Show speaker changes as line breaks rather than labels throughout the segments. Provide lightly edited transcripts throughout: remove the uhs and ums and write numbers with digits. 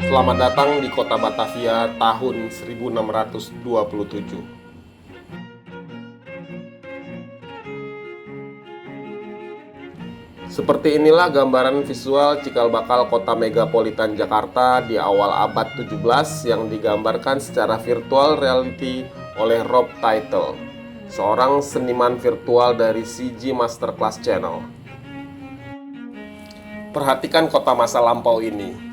Selamat datang di kota Batavia tahun 1627. Seperti inilah gambaran visual cikal bakal kota megapolitan Jakarta di awal abad 17 yang digambarkan secara virtual reality oleh Rob Tittle, seorang seniman virtual dari CG Masterclass Channel. Perhatikan kota masa lampau ini,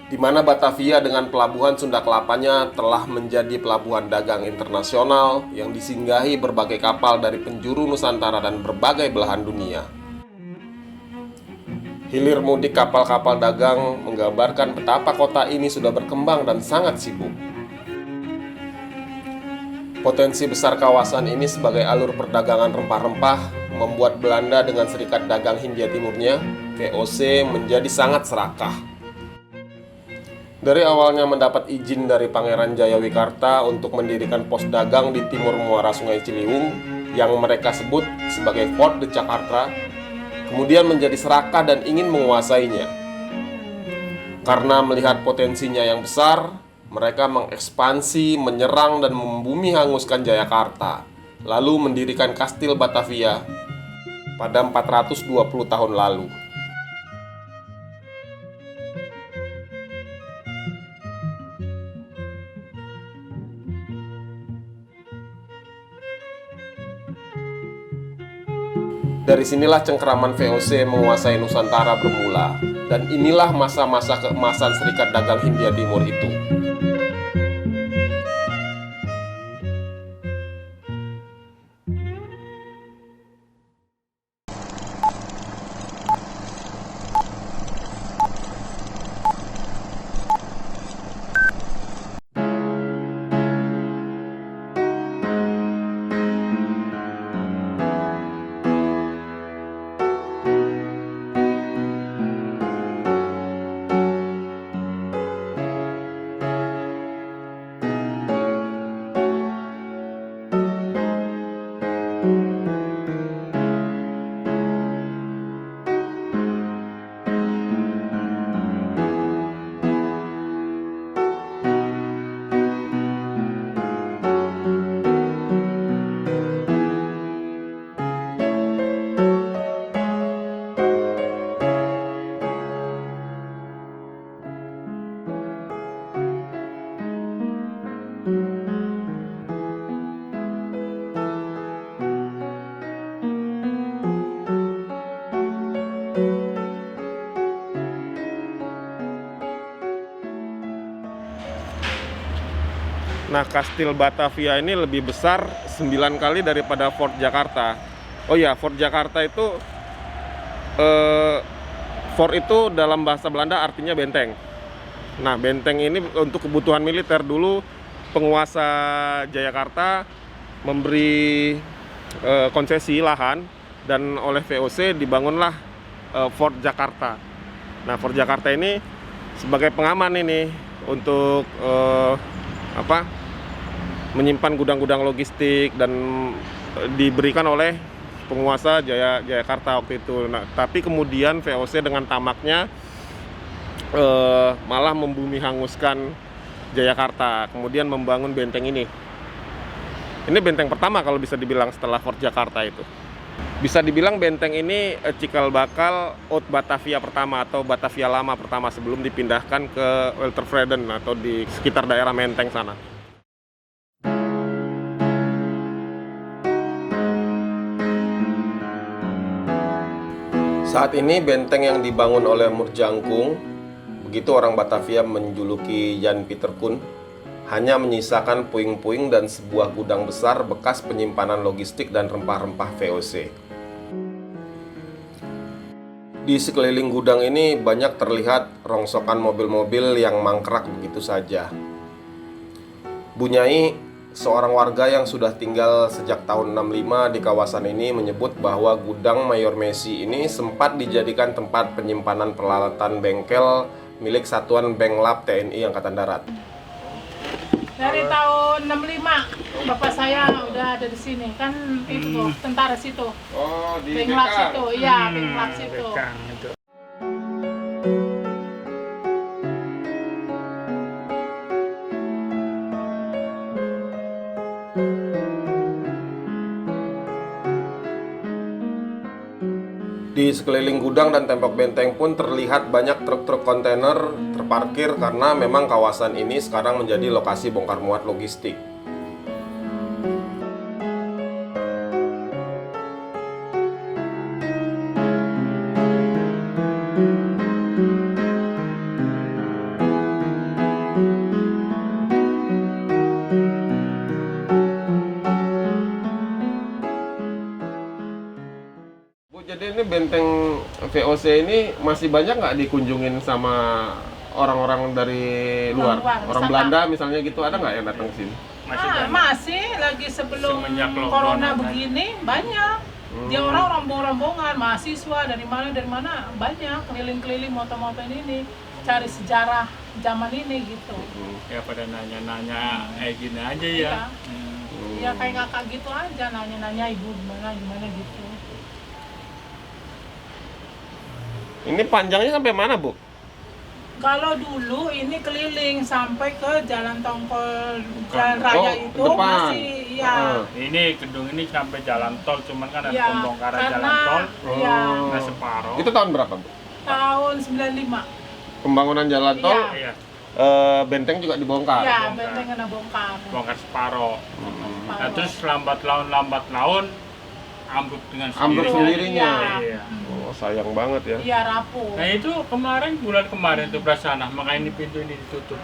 di mana Batavia dengan pelabuhan Sunda Kelapanya telah menjadi pelabuhan dagang internasional yang disinggahi berbagai kapal dari penjuru Nusantara dan berbagai belahan dunia. Hilir mudik kapal-kapal dagang menggambarkan betapa kota ini sudah berkembang dan sangat sibuk. Potensi besar kawasan ini sebagai alur perdagangan rempah-rempah membuat Belanda dengan Serikat Dagang Hindia Timurnya, VOC, menjadi sangat serakah. Dari awalnya mendapat izin dari Pangeran Jayawikarta untuk mendirikan pos dagang di timur muara Sungai Ciliwung yang mereka sebut sebagai Fort de Jakarta, kemudian menjadi serakah dan ingin menguasainya. Karena melihat potensinya yang besar, mereka mengekspansi, menyerang, dan membumi hanguskan Jayakarta, lalu mendirikan Kastil Batavia pada 420 tahun lalu. Dari sinilah cengkeraman VOC menguasai Nusantara bermula, dan inilah masa-masa keemasan Serikat Dagang Hindia Timur itu. Nah, Kastil Batavia ini lebih besar 9 kali daripada Fort Jakarta. Oh ya, Fort Jakarta itu fort itu dalam bahasa Belanda artinya benteng. Nah, benteng ini untuk kebutuhan militer. Dulu penguasa Jayakarta memberi konsesi lahan dan oleh VOC dibangunlah Fort Jakarta. Nah, Fort Jakarta ini sebagai pengaman ini untuk menyimpan gudang-gudang logistik dan diberikan oleh penguasa Jayakarta waktu itu. Nah, tapi kemudian VOC dengan tamaknya malah membumi hanguskan Jayakarta, kemudian membangun benteng ini. Ini benteng pertama kalau bisa dibilang setelah Fort Jakarta itu. Bisa dibilang benteng ini cikal bakal Oud Batavia pertama atau Batavia lama pertama sebelum dipindahkan ke Weltervreden atau di sekitar daerah Menteng sana. Saat ini benteng yang dibangun oleh Moerjangkung, begitu orang Batavia menjuluki Jan Pieter Koen, hanya menyisakan puing-puing dan sebuah gudang besar bekas penyimpanan logistik dan rempah-rempah VOC. Di sekeliling gudang ini banyak terlihat rongsokan mobil-mobil yang mangkrak begitu saja. Bunyai, seorang warga yang sudah tinggal sejak tahun 65 di kawasan ini, menyebut bahwa gudang Mayor Messi ini sempat dijadikan tempat penyimpanan peralatan bengkel milik Satuan Benglab TNI Angkatan Darat.
Dari tahun 65 bapak saya udah ada di sini kan, itu tuh tentara situ.
Oh, di
Benglab
BK.
situ, iya Benglab situ.
Di sekeliling gudang dan tembok benteng pun terlihat banyak truk-truk kontainer terparkir karena memang kawasan ini sekarang menjadi lokasi bongkar muat logistik. Jadi ini benteng VOC ini masih banyak nggak dikunjungin sama orang-orang dari luar?
Luar,
Orang
wisata.
Belanda misalnya gitu, ada nggak yang datang ke sini?
Masih lagi sebelum
Semenjak lockdown
corona
ada.
begini banyak. Dia orang rombongan, mahasiswa dari mana banyak keliling-keliling moto-moto ini cari sejarah zaman ini gitu.
Ya pada nanya-nanya gini aja ya.
Iya. Ya kayak kakak gitu aja nanya-nanya ibu gimana gitu.
Ini panjangnya sampai mana, Bu?
Kalau dulu ini keliling sampai ke jalan tongkol jalan raya
Oh,
itu
depan.
masih ya.
Ini gedung ini sampai jalan tol, cuman kan ada
Ya,
pembongkaran
karena
jalan tol.
ya,
Nah separuh.
Itu tahun berapa, Bu?
tahun 95.
Pembangunan jalan tol,
Iya.
Iya,
benteng juga dibongkar.
Ya, benteng kena bongkar.
bongkar separuh. Nah
Separuh.
terus lambat laun ambruk dengan
Ambruk
sendirinya.
sendirinya.
Iya.
Oh, sayang banget ya.
Iya rapuh.
Nah itu bulan kemarin tuh Prasana, makanya ini pintu ini ditutup.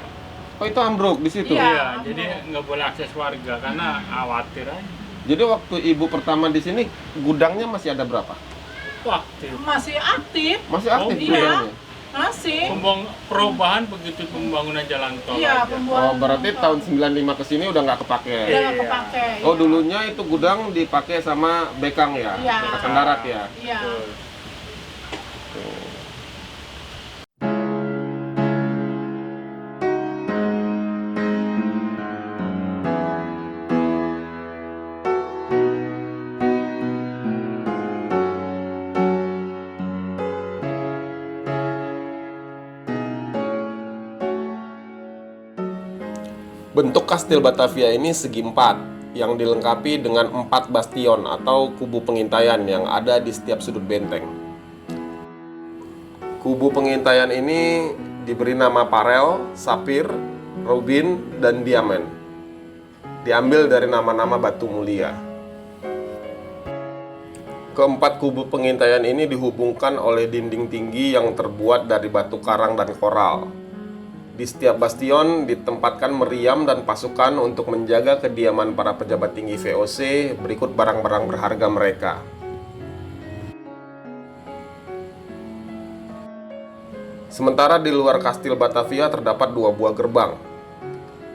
Oh, itu ambruk di situ.
Iya.
Iya,
ambruk.
jadi nggak boleh akses warga karena khawatir aja.
Jadi waktu Ibu pertama di sini gudangnya masih ada berapa?
Wah,
Masih aktif,
Masih aktif
Oh,
iya.
gudangnya?
masih.
perubahan begitu pembangunan jalan tol
Iya,
aja.
pembuatan.
Oh, berarti tahun 95 ke sini udah nggak kepake.
udah nggak
Iya.
kepake.
Oh,
iya.
dulunya itu gudang dipakai sama Bekang ya?
Iya.
Angkatan Darat ya?
Iya.
Betul.
Bentuk Kastil Batavia ini segi empat, yang dilengkapi dengan 4 bastion atau kubu pengintaian yang ada di setiap sudut benteng. Kubu pengintaian ini diberi nama Parel, Sapir, Rubin, dan Diamond. Diambil dari nama-nama batu mulia. Keempat kubu pengintaian ini dihubungkan oleh dinding tinggi yang terbuat dari batu karang dan koral. Di setiap bastion ditempatkan meriam dan pasukan untuk menjaga kediaman para pejabat tinggi VOC berikut barang-barang berharga mereka. Sementara di luar Kastil Batavia terdapat 2 buah gerbang.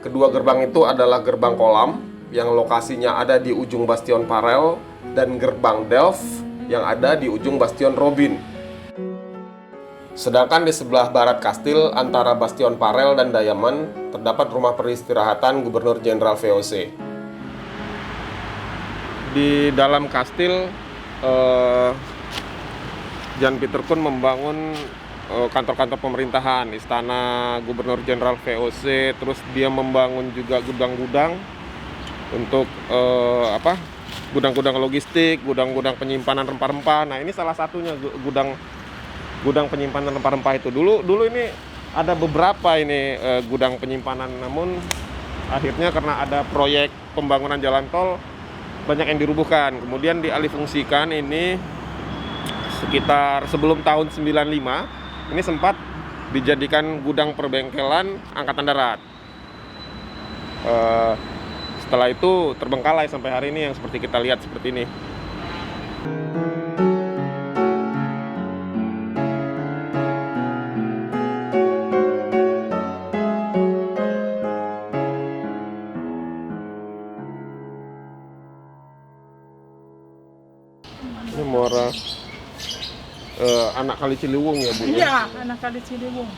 Kedua gerbang itu adalah gerbang kolam yang lokasinya ada di ujung bastion Parel dan gerbang Delft yang ada di ujung bastion Robin. Sedangkan di sebelah barat kastil antara Bastion Parel dan Diamond terdapat rumah peristirahatan Gubernur Jenderal VOC. Di dalam kastil, Jan Pieter Koen membangun kantor-kantor pemerintahan, istana Gubernur Jenderal VOC, terus dia membangun juga gudang-gudang untuk gudang-gudang logistik, gudang-gudang penyimpanan rempah-rempah. Nah, ini salah satunya gudang penyimpanan rempah-rempah itu. Dulu ini ada beberapa ini gudang penyimpanan, namun akhirnya karena ada proyek pembangunan jalan tol banyak yang dirubuhkan. Kemudian dialihfungsikan ini sekitar sebelum tahun 95 ini sempat dijadikan gudang perbengkelan Angkatan Darat. Setelah itu terbengkalai sampai hari ini yang seperti kita lihat seperti ini. Ini muara anak Kali Ciliwung ya, Bu? ya?
Iya, anak kali Ciliwung.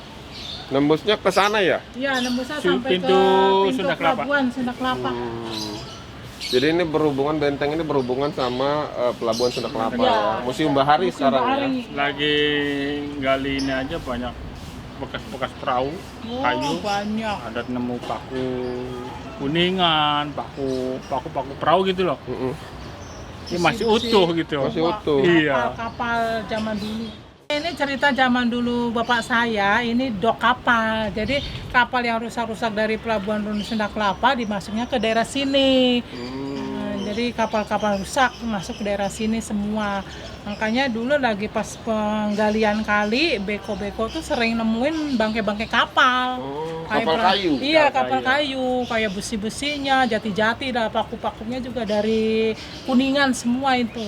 Nembusnya ke sana ya?
Iya, nembusnya sampai
Pintu
ke pintu
Sunda Kelapa.
pelabuhan Sunda Kelapa.
Jadi ini benteng ini berhubungan sama pelabuhan Sunda Kelapa
Iya.
ya. Museum Bahari
Museum
sekarang
Bahari.
ya.
Lagi gali ini aja banyak bekas-bekas perahu
Oh,
kayu.
banyak.
Ada nemu paku kuningan, paku perahu gitu loh.
Mm-mm.
Ini masih utuh gitu.
Masih utuh.
Iya.
Kapal zaman dulu. Ini cerita zaman dulu bapak saya, ini dok kapal. Jadi kapal yang rusak-rusak dari Pelabuhan Runu Sunda Kelapa dimasuknya ke daerah sini. Jadi kapal-kapal rusak masuk ke daerah sini semua. Makanya dulu lagi pas penggalian kali, beko-beko tuh sering nemuin bangkai-bangkai kapal.
Kapal kayu?
Iya, kapal kayu. Kayak besi-besinya, jati-jati, dah paku-pakunya juga dari Kuningan semua itu.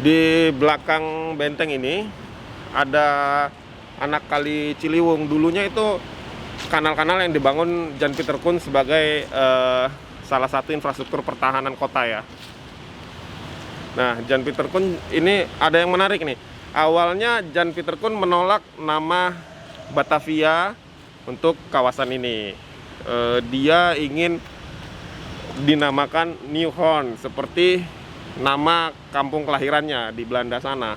Di belakang benteng ini ada anak kali Ciliwung. Dulunya itu kanal-kanal yang dibangun Jan Pieter Koen sebagai salah satu infrastruktur pertahanan kota ya. Nah, Jan Pieter Koen ini ada yang menarik nih. Awalnya Jan Pieter Koen menolak nama Batavia untuk kawasan ini. Dia ingin dinamakan Nieuw-Hoorn seperti nama kampung kelahirannya di Belanda sana.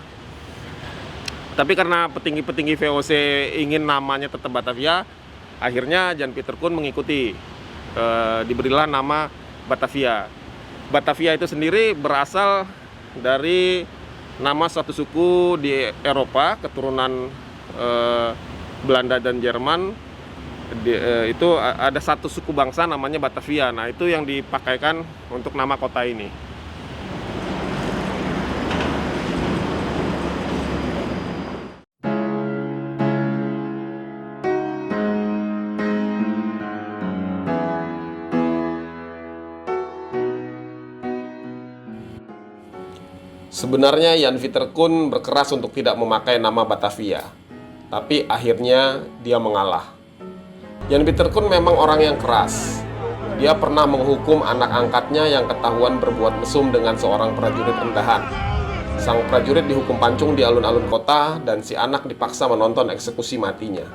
Tapi karena petinggi-petinggi VOC ingin namanya tetap Batavia, akhirnya Jan Pieter Koen mengikuti. Diberilah nama Batavia. Batavia itu sendiri berasal dari nama suatu suku di Eropa, keturunan Belanda dan Jerman. Itu ada satu suku bangsa namanya Batavia. Nah, itu yang dipakaikan untuk nama kota ini. Sebenarnya Jan Pieter Koen berkeras untuk tidak memakai nama Batavia, tapi akhirnya dia mengalah. Jan Pieter Koen memang orang yang keras. Dia pernah menghukum anak angkatnya yang ketahuan berbuat mesum dengan seorang prajurit rendahan. Sang prajurit dihukum pancung di alun-alun kota dan si anak dipaksa menonton eksekusi matinya.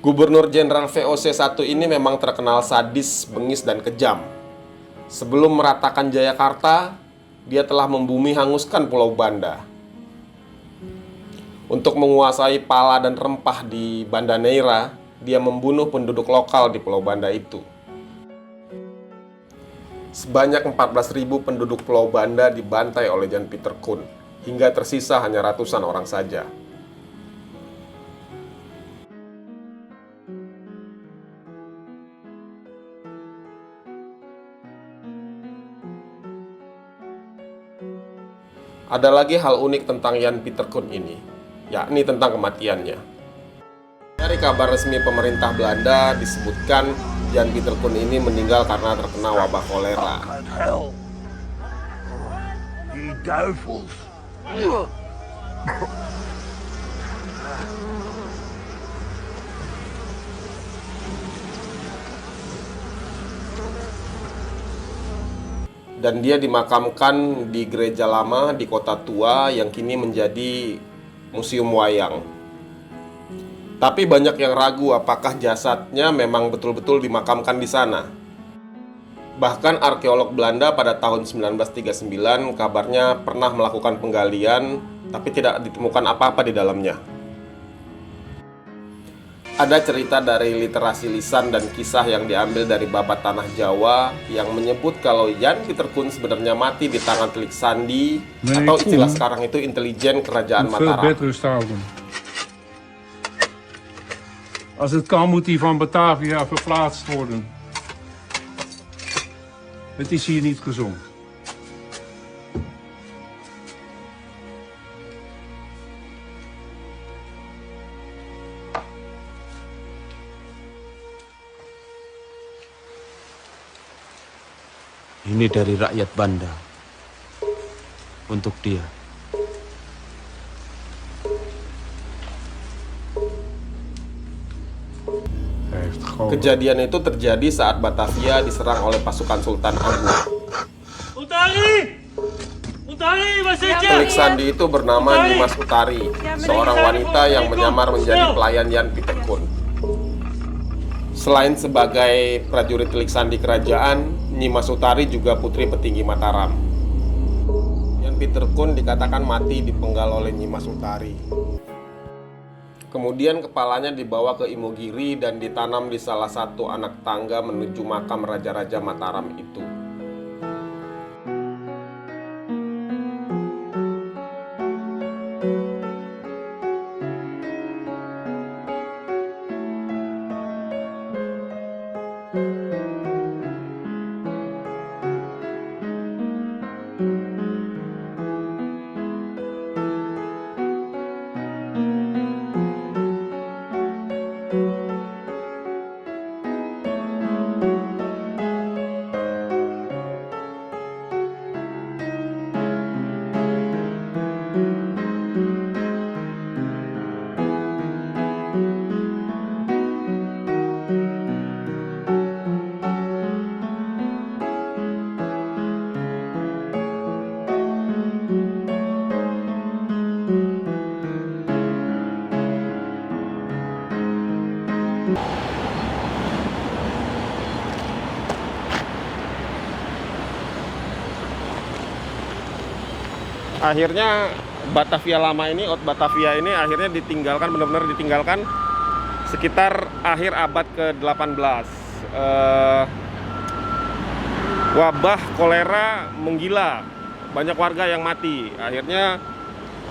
Gubernur Jenderal VOC 1 ini memang terkenal sadis, bengis, dan kejam. Sebelum meratakan Jayakarta, dia telah membumi hanguskan Pulau Banda. Untuk menguasai pala dan rempah di Banda Neira, dia membunuh penduduk lokal di Pulau Banda itu. Sebanyak 14.000 penduduk Pulau Banda dibantai oleh Jan Pieter Koen, hingga tersisa hanya ratusan orang saja. Ada lagi hal unik tentang Jan Pieter Koen ini, yakni tentang kematiannya. Dari kabar resmi pemerintah Belanda disebutkan Jan Pieter Koen ini meninggal karena terkena wabah kolera. Dan dia dimakamkan di gereja lama di Kota Tua yang kini menjadi museum wayang. Tapi banyak yang ragu apakah jasadnya memang betul-betul dimakamkan di sana. Bahkan arkeolog Belanda pada tahun 1939 kabarnya pernah melakukan penggalian, tapi tidak ditemukan apa-apa di dalamnya. Ada cerita dari literasi lisan dan kisah yang diambil dari babat tanah Jawa yang menyebut kalau Jan Pieter Koen sebenarnya mati di tangan Telik Sandi, atau istilah sekarang itu intelijen kerajaan Mataram.
Als het kan moet hij van Batavia verplaatst worden. Het is hier niet gezond.
Ini dari rakyat Banda. Untuk dia.
Hij heeft gewoon...
Kejadian itu terjadi saat Batavia diserang oleh pasukan Sultan Agung. Telik Sandi itu bernama Nyimas Utari, seorang wanita yang menyamar menjadi pelayan Yan Piterkun. Selain sebagai prajurit Telik Sandi kerajaan, Nyimas Utari juga putri petinggi Mataram. Yan Piterkun dikatakan mati dipenggal oleh Nyimas Utari. Kemudian kepalanya dibawa ke Imogiri dan ditanam di salah satu anak tangga menuju makam raja-raja Mataram itu. Akhirnya Batavia lama ini, Oud Batavia ini akhirnya ditinggalkan, benar-benar ditinggalkan sekitar akhir abad ke-18. Wabah kolera menggila, banyak warga yang mati. Akhirnya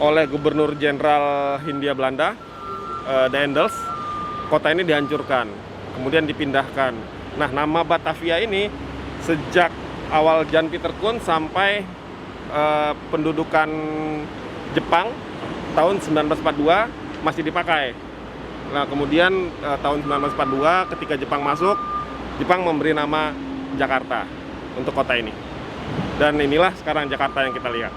oleh Gubernur Jenderal Hindia Belanda, Daendels, kota ini dihancurkan, kemudian dipindahkan. Nah, nama Batavia ini sejak awal Jan Pieterkoen sampai pendudukan Jepang tahun 1942 masih dipakai. Nah, kemudian tahun 1942 ketika Jepang masuk, Jepang memberi nama Jakarta untuk kota ini. Dan inilah sekarang Jakarta yang kita lihat.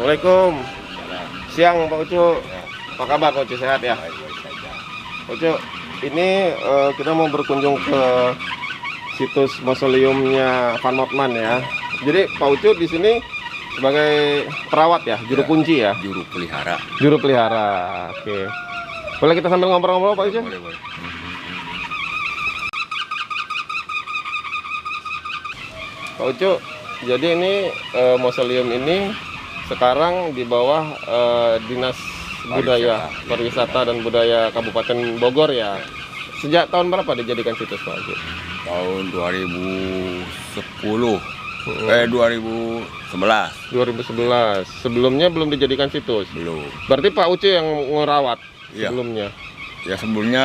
Assalamualaikum. Siang Pak Ucu. Apa kabar Pak Ucu, sehat ya? Pak Ucu, ini kita mau berkunjung ke situs mausoleumnya Van Motman ya. Jadi Pak Ucu di sini sebagai perawat ya, juru kunci ya.
Juru pelihara.
Juru pelihara. Oke. Boleh kita sambil ngobrol-ngobrol Pak Ucu?
Boleh.
Pak Ucu, jadi ini mausoleum ini sekarang di bawah Dinas Budaya, Pariwisata dan Budaya Kabupaten Bogor ya. Sejak tahun berapa dijadikan situs Pak Ucu?
Tahun 2010. 2011.
2011. Sebelumnya belum dijadikan situs.
Belum.
Berarti Pak Ucu yang ngerawat
Iya.
sebelumnya.
Ya sebelumnya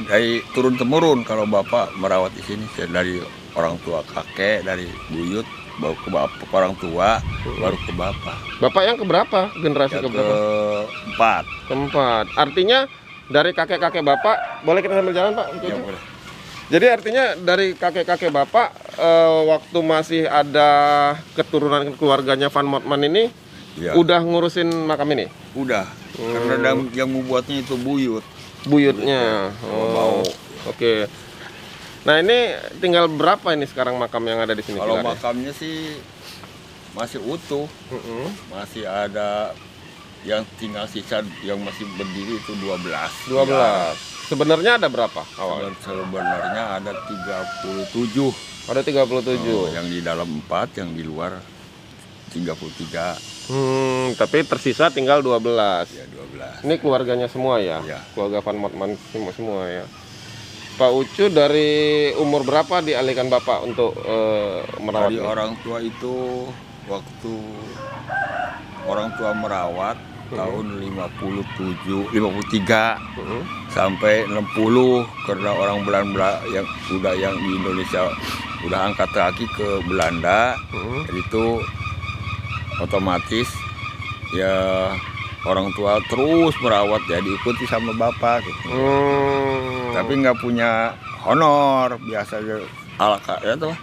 dari turun temurun kalau bapak merawat di sini dari orang tua kakek, dari buyut baru ke bapak orang tua, baru ke bapak.
Bapak yang keberapa? Generasi
Yang
keberapa?
keempat.
Keempat. Artinya dari kakek-kakek Bapak, boleh kita sambil jalan Pak?
Ya, boleh.
Jadi artinya dari kakek-kakek Bapak waktu masih ada keturunan keluarganya Van Motman ini
Ya.
udah ngurusin makam ini?
Udah. Karena yang membuatnya itu buyut.
Buyutnya.
Mau.
Oke. Nah, ini tinggal berapa ini sekarang makam yang ada di sini?
Kalau
pilarnya?
makamnya sih masih utuh.
Mm-mm.
Masih ada yang tinggal sisa yang masih berdiri itu 12.
12. Sebenarnya ada berapa awalnya?
Sebenarnya ada 37.
Ada 37.
Yang di dalam 4, yang di luar 33.
Tapi tersisa tinggal 12.
Ya 12.
Ini keluarganya semua ya?
Ya.
Keluarga Van Motman semua ya. Pak Ucu dari umur berapa dialihkan Bapak untuk merawat?
Dari
ini?
orang tua itu waktu orang tua merawat tahun 53 sampai 60 karena orang Belanda yang di Indonesia udah angkat kaki ke Belanda. Itu otomatis ya orang tua terus merawat ya diikuti sama bapak gitu. Tapi nggak punya honor, biasa ala ya tuh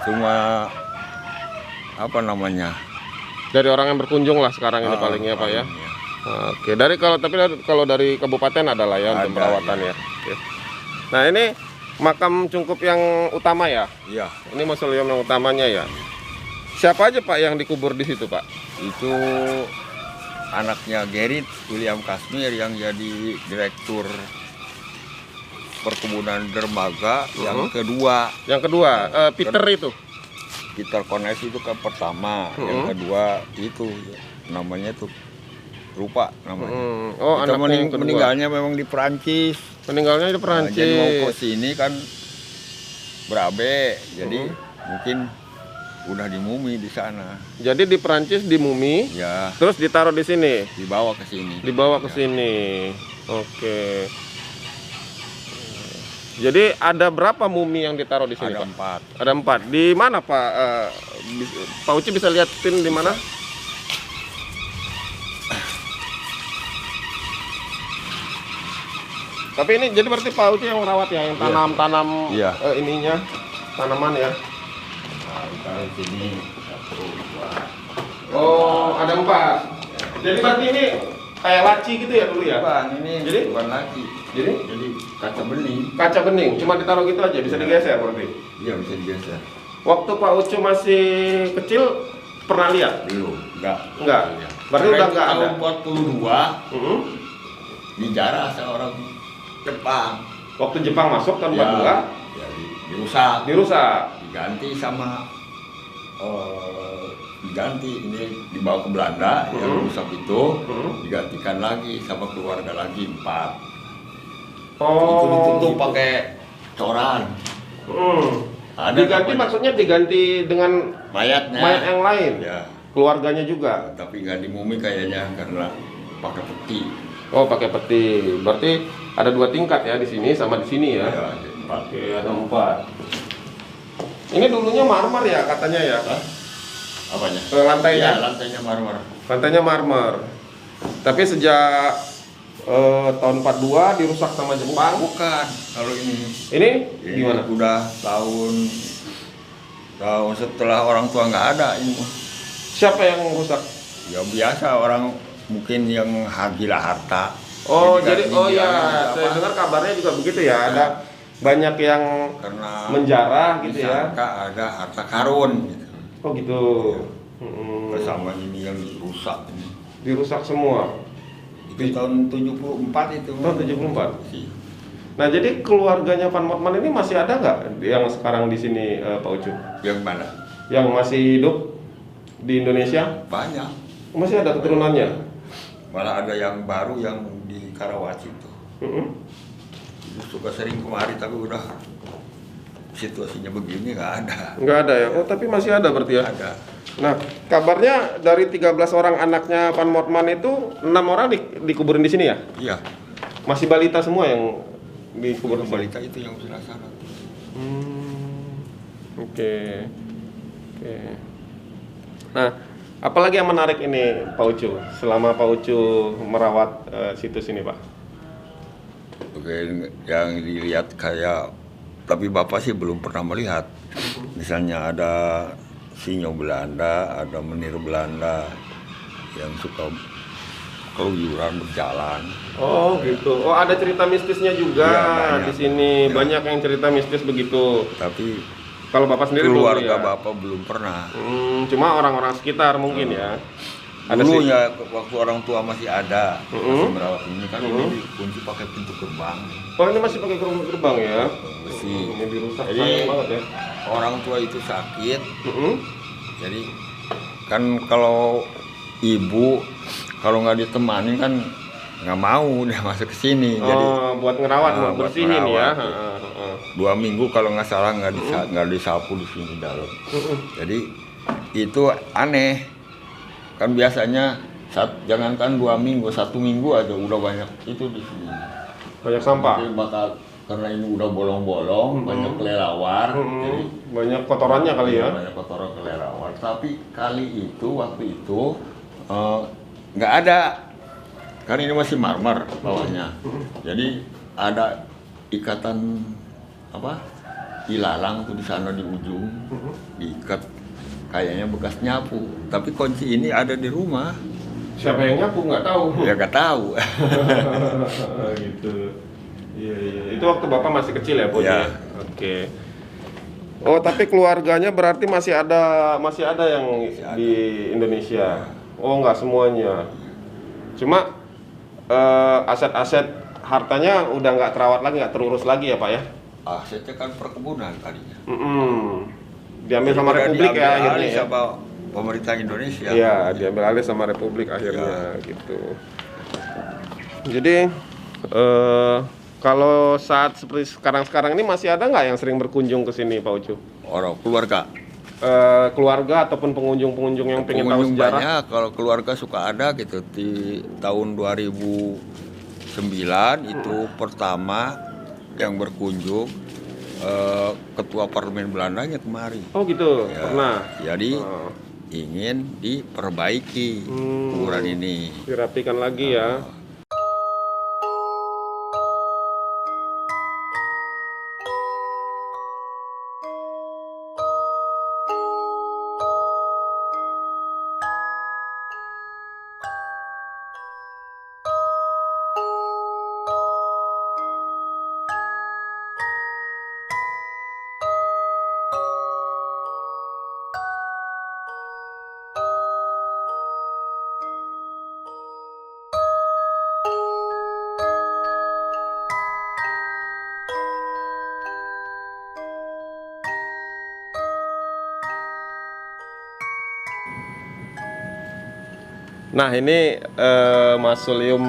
cuma apa namanya
Dari orang yang berkunjung lah sekarang ini palingnya Pak ya. Oke, kalau dari kabupaten ada lah ya untuk perawatan ya. Oke. Nah, ini makam Cungkup yang utama ya.
iya
Ini mausoleum yang utamanya ya. Siapa aja Pak yang dikubur di situ Pak?
itu anaknya Gerrit William Kasmir yang jadi direktur perkebunan dermaga yang kedua.
Yang kedua Peter itu.
Peter Kones itu kan pertama, yang kedua itu namanya tuh lupa namanya.
Oh,
Kita
anaknya yang kedua.
meninggalnya memang di Perancis.
Meninggalnya di
Nah,
Perancis.
jadi mau ke sini kan berabe, jadi mungkin udah dimumi di sana.
Jadi di Perancis di mumi,
Ya,
terus ditaruh di sini,
dibawa ke sini.
dibawa ke sini. Oke. Jadi ada berapa mumi yang ditaruh di sini
Ada
Pak?
4.
Ada 4. Di mana Pak? Pak Uci bisa lihatin di mana? Tapi ini jadi berarti Pak Uci yang merawat ya, yang tanam-tanam
Iya.
ininya, tanaman ya.
Nah, di sini 1, 2.
Oh, ada 4. Jadi berarti ini kayak laci gitu ya dulu ya?
Bukan, ini
Jadi?
bukan lagi.
Jadi
Kaca bening.
kaca bening, cuma ditaruh gitu aja, bisa digeser berarti.
Iya, bisa digeser.
Waktu Pak Ucu masih kecil pernah lihat?
Belum, enggak.
Enggak.
Iya.
Berarti
Karena
udah
itu
enggak ada.
tahun 42
Mm-mm.
dijarah seorang Jepang.
Waktu Jepang masuk tahun 42
Ya, dirusak.
dirusak.
Diganti sama diganti ini dibawa ke Belanda yang rusak itu digantikan lagi sama keluarga lagi 4. Itu ditutup pakai coran. Ada
Diganti
namanya.
maksudnya diganti dengan
Mayatnya.
mayat yang lain.
Ya,
Keluarganya juga.
tapi nggak dimumi kayaknya karena pakai peti.
Oh, pakai peti. Berarti ada 2 tingkat ya di sini sama di sini ya.
Ya, ada 4.
Oke, ada 4. Ini dulunya marmer ya katanya ya.
Apanya?
Lantainya.
Ya, lantainya marmer.
Lantainya marmer. Tapi sejak tahun 42 dirusak sama Jepang.
Bukan, kalau ini.
Ini
Ini
gimana?
udah tahun setelah orang tua nggak ada ini.
Siapa yang rusak?
Ya biasa orang mungkin yang gila harta.
Oh,
Jadi
jadi oh
dia
ya,
apa?
saya dengar kabarnya juga begitu ya. banyak yang
karena
menjarah gitu ya.
disangka ada harta karun gitu.
Oh gitu.
Bersama ini yang dirusak ini.
Dirusak semua.
Itu tahun 74 itu.
Tahun 74.
Sih.
Nah, jadi keluarganya Van Motman ini masih ada nggak yang sekarang di sini, Pak Ucu?
Yang mana?
Yang masih hidup di Indonesia?
Banyak.
Masih ada keturunannya?
Malah ada yang baru yang di Karawaci itu. Suka sering kemari tapi udah situasinya begini nggak ada.
Nggak ada ya? Oh, tapi masih ada berarti ya?
Ada.
Nah, kabarnya dari 13 orang anaknya Van Motman itu 6 orang dikuburin di sini ya?
Iya.
Masih balita semua yang dikubur di sini?
Balita itu yang sudah syarat.
Oke. Nah, apalagi yang menarik ini Pak Ucu selama Pak Ucu merawat situs ini, Pak?
Oke, yang dilihat kayak, tapi Bapak sih belum pernah melihat. Misalnya ada sinyo Belanda, ada menir Belanda yang suka keluyuran berjalan.
Oh gitu. Oh, ada cerita mistisnya juga
Iya, banyak.
di sini.
Ya.
Banyak yang cerita mistis begitu.
Tapi
Kalau Bapak sendiri belum
keluarga
ya?
Bapak belum pernah.
Cuma orang-orang sekitar mungkin ya. Ada
Dulu
sih.
ya waktu orang tua masih ada, masih merawat ini kan ini dikunci pakai pintu gerbang
Oh, ini masih pakai gerbang ya?
besi.
Ini dirusak
Jadi
sayang banget ya.
orang tua itu sakit, jadi kan kalau ibu kalau nggak ditemani kan nggak mau dia masuk ke sini. Jadi
Buat ngerawat, buat
buat
bersihin ya.
ngerawat, 2 minggu kalau nggak salah nggak disapu di sini dalam. Jadi itu aneh. Kan biasanya jangankan 2 minggu, 1 minggu aja udah banyak itu di sini.
Banyak sampah.
Jadi karena ini udah bolong-bolong, banyak kelelawar, jadi
Banyak kotorannya kali ya.
banyak kotoran kelelawar. Tapi kali itu waktu itu nggak ada, karena ini masih marmer bawahnya. Jadi ada ikatan ilalang tuh di sana di ujung, diikat. Kayaknya bekas nyapu, tapi kunci ini ada di rumah.
Siapa yang nyapu nggak tahu.
Ya nggak tahu.
Gitu. Iya. Itu waktu Bapak masih kecil ya, Bu?
Ya.
Oke. Oh, tapi keluarganya berarti masih ada yang di Indonesia. Oh, nggak semuanya. Cuma aset-aset hartanya udah nggak terawat lagi, nggak terurus lagi ya, Pak ya?
Asetnya kan perkebunan tadinya.
Diambil sama
Udah
Republik
diambil
ya akhirnya
alih
ya?
sama pemerintah Indonesia.
Iya, diambil alih sama Republik akhirnya gitu. Jadi kalau saat seperti sekarang ini masih ada nggak yang sering berkunjung ke sini, Pak Ucu?
Orang keluarga.
Keluarga ataupun pengunjung-pengunjung yang pengen tahu
Pengunjung
sejarah?
banyak, kalau keluarga suka ada gitu. Di tahun 2009 itu pertama yang berkunjung ketua parlemen Belandanya kemari.
Oh gitu,
Ya,
pernah.
Jadi ingin diperbaiki kuburan ini.
Dirapikan lagi ya. Nah, ini mausoleum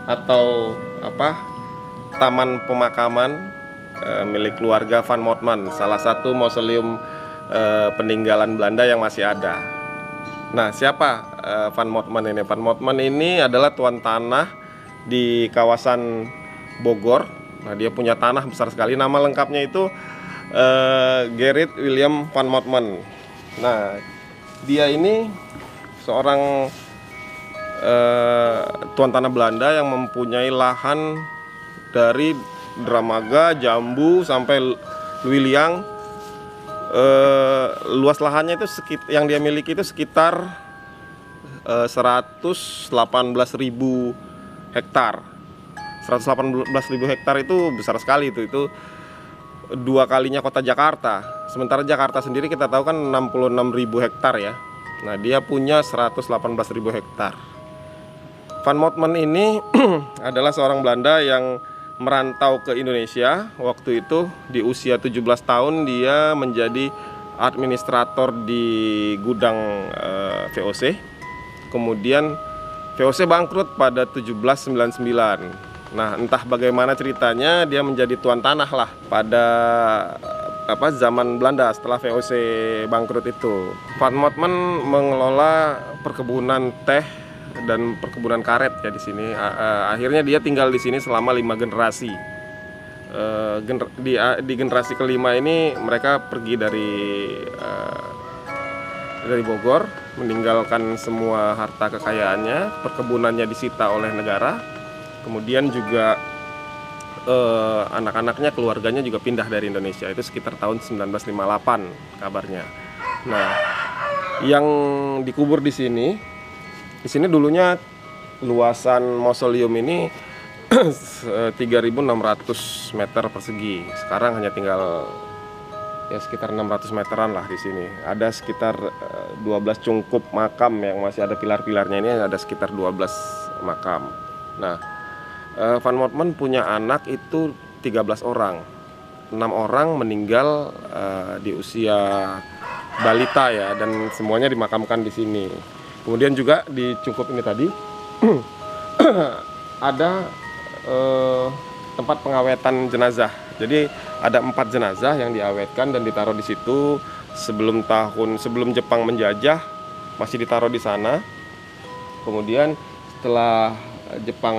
atau taman pemakaman milik keluarga Van Motman, salah satu mausoleum peninggalan Belanda yang masih ada. Nah, siapa Van Motman ini? Van Motman ini adalah tuan tanah di kawasan Bogor. Nah, dia punya tanah besar sekali. Nama lengkapnya itu Gerrit William Van Motman. Nah, dia ini seorang tuan tanah Belanda yang mempunyai lahan dari Dramaga, Jambu sampai Luiliang. Luas lahannya itu yang dia miliki itu sekitar 118.000 hektar. 118.000 hektar itu besar sekali itu 2 kalinya kota Jakarta. Sementara Jakarta sendiri kita tahu kan 66.000 hektar ya. Nah, dia punya 118.000 hektar. Van Motman ini adalah seorang Belanda yang merantau ke Indonesia. Waktu itu di usia 17 tahun dia menjadi administrator di gudang VOC. Kemudian VOC bangkrut pada 1799. Nah, entah bagaimana ceritanya dia menjadi tuan tanah lah pada zaman Belanda setelah VOC bangkrut itu. Van Motman mengelola perkebunan teh dan perkebunan karet ya di sini. Akhirnya dia tinggal di sini selama 5 generasi. Di generasi kelima ini mereka pergi dari Bogor, meninggalkan semua harta kekayaannya, perkebunannya disita oleh negara. Kemudian juga anak-anaknya, keluarganya juga pindah dari Indonesia. Itu sekitar tahun 1958 kabarnya. Nah, yang dikubur di sini dulunya luasan mausoleum ini 3.600 meter persegi. Sekarang hanya tinggal ya sekitar 600 meteran lah di sini. Ada sekitar 12 cungkup makam yang masih ada pilar-pilarnya, ini ada sekitar 12 makam. Nah, Van Motman punya anak itu 13 orang. 6 orang meninggal di usia balita ya, dan semuanya dimakamkan di sini. Kemudian juga di cungkup ini tadi ada tempat pengawetan jenazah. Jadi ada 4 jenazah yang diawetkan dan ditaruh di situ sebelum Jepang menjajah, masih ditaruh di sana. Kemudian setelah Jepang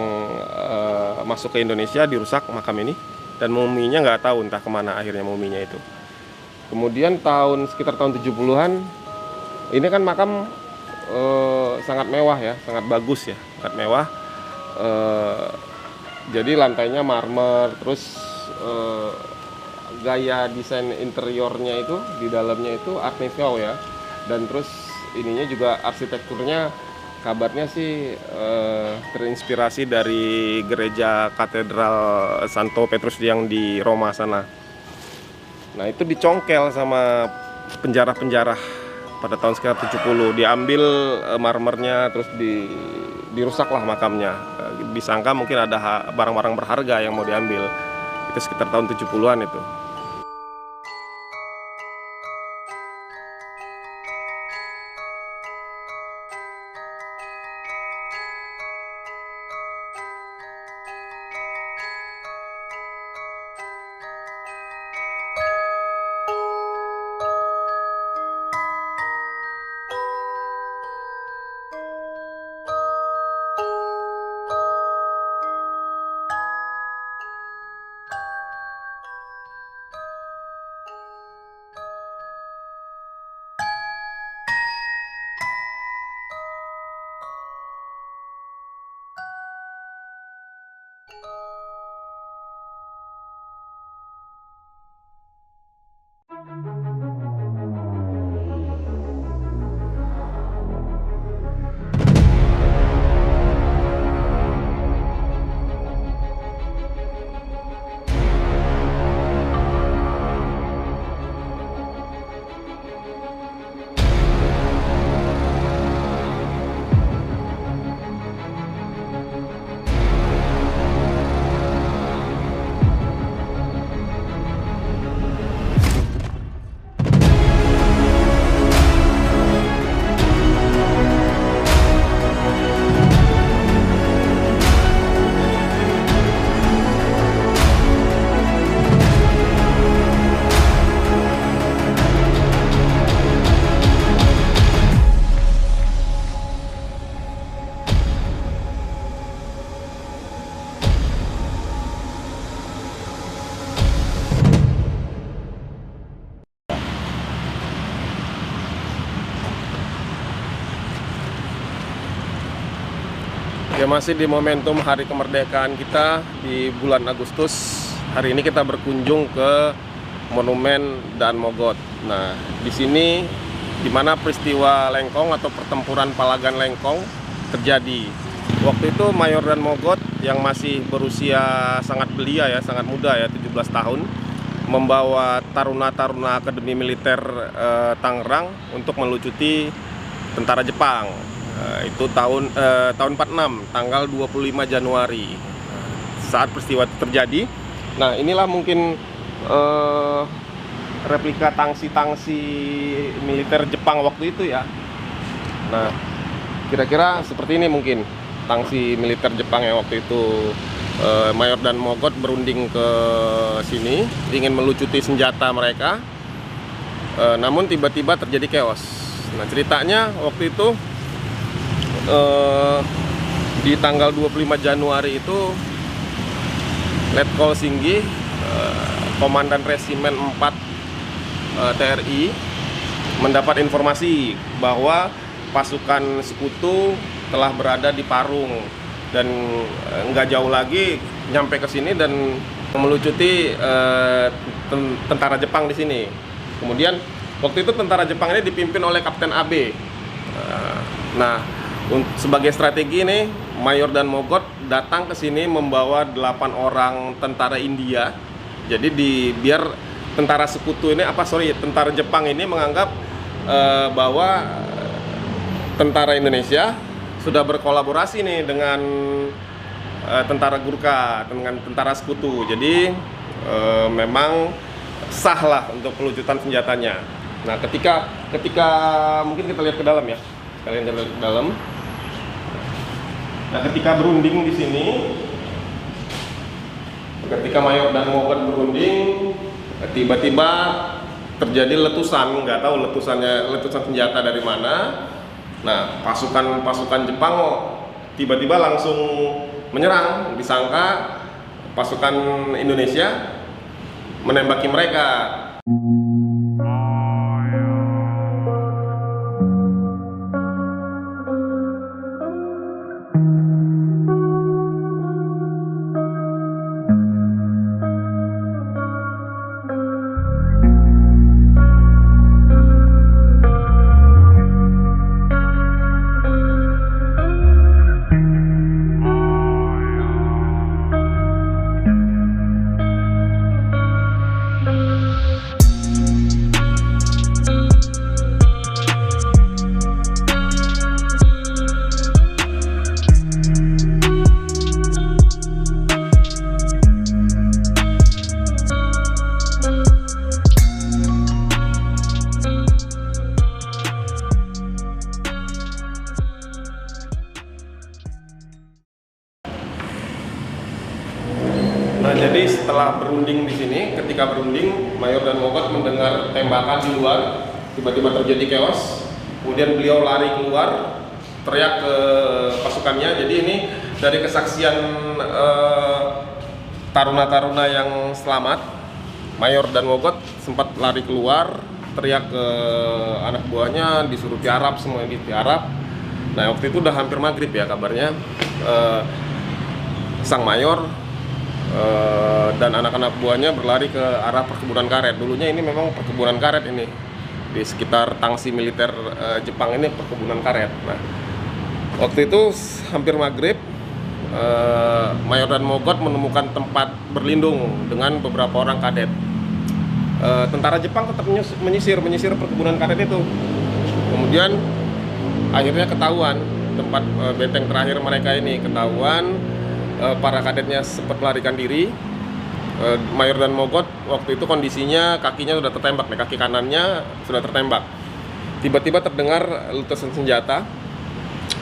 masuk ke Indonesia, dirusak makam ini, dan muminya nggak tahu entah kemana akhirnya muminya itu. Kemudian sekitar tahun 70-an ini kan makam sangat mewah ya, sangat bagus ya, sangat mewah. Jadi lantainya marmer, terus gaya desain interiornya itu di dalamnya itu Art Nouveau ya, dan terus ininya juga arsitekturnya kabarnya sih terinspirasi dari gereja katedral Santo Petrus yang di Roma sana. Nah, itu dicongkel sama penjara-penjara pada tahun sekitar 70. Diambil marmernya, terus dirusaklah makamnya. Disangka mungkin ada barang-barang berharga yang mau diambil. Itu sekitar tahun 70-an itu. Ya, masih di momentum hari kemerdekaan kita di bulan Agustus. Hari ini kita berkunjung ke Monumen Dan Mogot. Nah, di sini di mana peristiwa Lengkong atau pertempuran Palagan Lengkong terjadi. Waktu itu Mayor Dan Mogot yang masih berusia sangat belia ya, sangat muda ya, 17 tahun. membawa taruna-taruna Akademi Militer Tangerang untuk melucuti tentara Jepang. Itu tahun 46, tanggal 25 Januari saat peristiwa itu terjadi. Nah, inilah mungkin replika tangsi-tangsi militer Jepang waktu itu ya. Nah, kira-kira seperti ini mungkin tangsi militer Jepang yang waktu itu Mayor dan Mogot berunding ke sini ingin melucuti senjata mereka. Namun tiba-tiba terjadi chaos. Nah, ceritanya waktu itu di tanggal 25 Januari itu Letkol Singgi, Komandan Resimen 4 TRI mendapat informasi bahwa pasukan sekutu telah berada di Parung dan nggak jauh lagi nyampe ke sini dan melucuti tentara Jepang di sini. Kemudian waktu itu tentara Jepang ini dipimpin oleh Kapten Abe. Nah, sebagai strategi nih, Mayor dan Mogot datang ke sini membawa 8 orang tentara India. Jadi biar tentara sekutu ini tentara Jepang ini menganggap bahwa tentara Indonesia sudah berkolaborasi nih dengan tentara Gurkha, dengan tentara sekutu. Jadi memang sah lah untuk pelucutan senjatanya. Nah, ketika mungkin kita lihat ke dalam ya. Kalian lihat ke dalam. Nah, ketika berunding di sini, ketika Mayor dan Mogot berunding, tiba-tiba terjadi letusan, nggak tahu letusan senjata dari mana. Nah, pasukan Jepang tiba-tiba langsung menyerang, disangka pasukan Indonesia menembaki mereka. Nah, jadi setelah berunding di sini, ketika berunding, Mayor dan Mogot mendengar tembakan di luar, tiba-tiba terjadi chaos. Kemudian beliau lari keluar, teriak ke pasukannya. Jadi ini dari kesaksian taruna-taruna yang selamat, Mayor dan Mogot sempat lari keluar, teriak ke anak buahnya, disuruh tiarap, semuanya ditiarap. Nah, waktu itu udah hampir maghrib ya kabarnya. Sang Mayor dan anak-anak buahnya berlari ke arah perkebunan karet. Dulunya ini memang perkebunan karet ini, di sekitar tangsi militer Jepang ini perkebunan karet. Nah, waktu itu hampir maghrib, Mayor dan Mogot menemukan tempat berlindung dengan beberapa orang kadet. Tentara Jepang tetap menyisir perkebunan karet itu. Kemudian akhirnya ketahuan tempat benteng terakhir mereka ini ketahuan. Para kadetnya sempat melarikan diri. Mayor dan Mogot waktu itu kondisinya kakinya sudah tertembak, kaki kanannya sudah tertembak. Tiba-tiba terdengar letusan senjata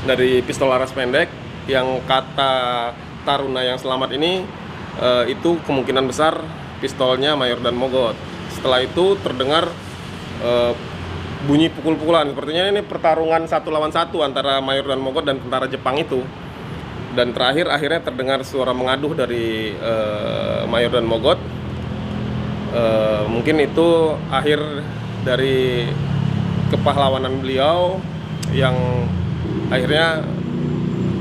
dari pistol laras pendek yang kata taruna yang selamat ini itu kemungkinan besar pistolnya Mayor dan Mogot. Setelah itu terdengar bunyi pukul-pukulan. Sepertinya ini pertarungan 1 lawan 1 antara Mayor dan Mogot dan tentara Jepang itu. Dan terakhir akhirnya terdengar suara mengaduh dari Mayor dan Mogot. Mungkin itu akhir dari kepahlawanan beliau yang akhirnya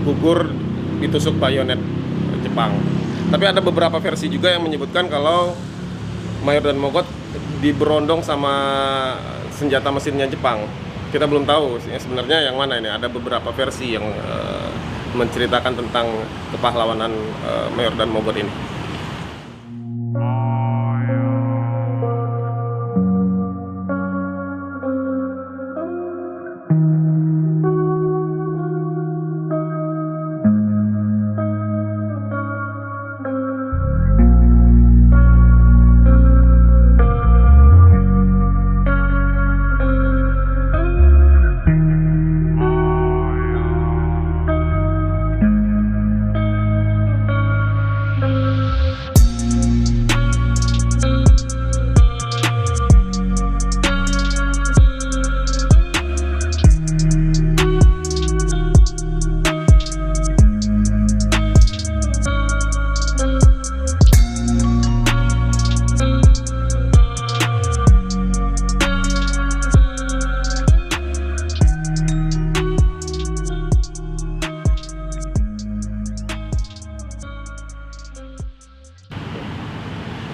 gugur ditusuk bayonet Jepang. Tapi ada beberapa versi juga yang menyebutkan kalau Mayor dan Mogot diberondong sama senjata mesinnya Jepang. Kita belum tahu sebenarnya yang mana ini. Ada beberapa versi yang menceritakan tentang kepahlawanan Mayor dan Mogot ini.